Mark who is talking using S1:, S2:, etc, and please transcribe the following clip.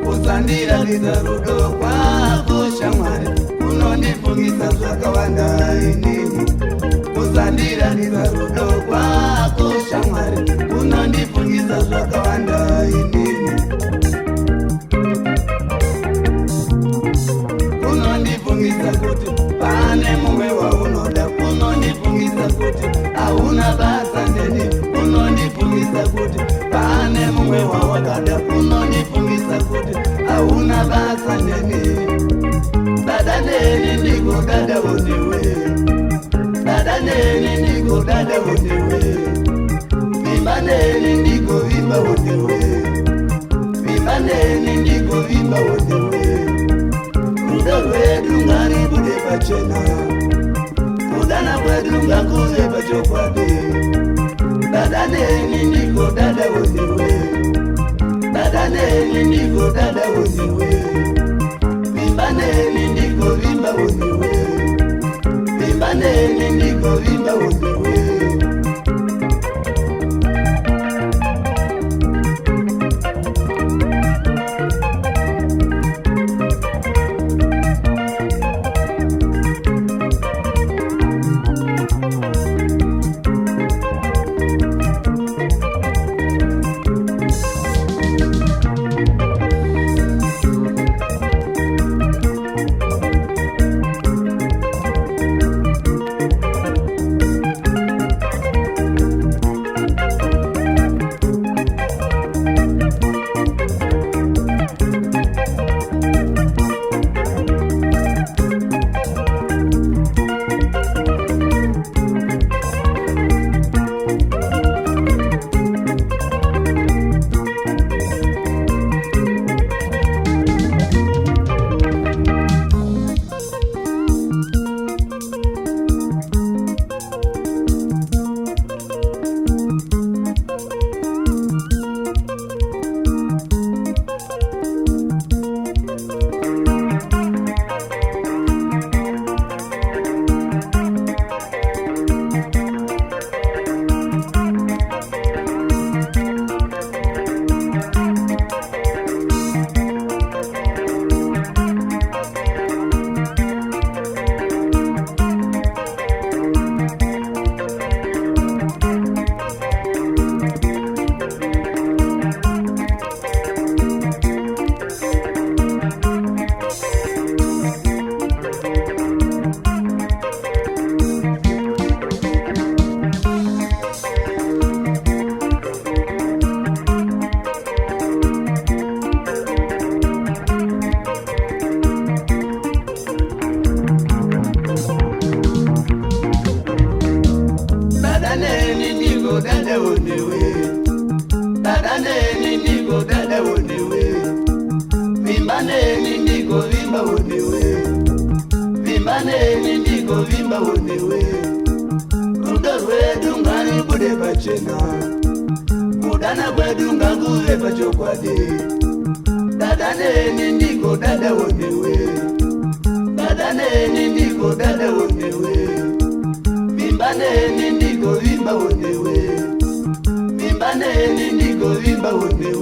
S1: Kusandira rudo kwako shamwari unonifungisa zvakawanda inini. Kusandira rudo kwako shamwari unonifungisa zvakawanda inini. Unonifungisa kuti pane mumwe waunoda, unonifungisa kuti hauna basa neni, unonifungisa kuti pane mumwe wawakada, unonifungisa kuti hauna basa neni. Dada neni ndiko dada uniwe, dada neni ndiko dada uniwe, vimba neni ndiko vimba uniwe, vimba neni ndiko vimba uniwe. Rudo rwedu ngaribude pachena, kudana kwedu ngakuve pachokwadi. Dada neni ndiko dada uniwe, dada neni ndiko dada uniwe, vimba neni ndiko vimba uniwe, vimba neni ndiko vimba uniwe. Dada neni ndiko dada uniwe, dada neni ndiko dada uniwe, vimba neni ndiko vimba uniwe, vimba neni ndiko vimba uniwe. Rudo rwedu ngaribude pachena, kudana kwedu ngakuve pachokwadi. Dada neni ndiko dada uniwe, dada neni ndiko dada uniwe, vimba neni ndiko vimba uniwe, vimba neni ndiko vimba uniwe.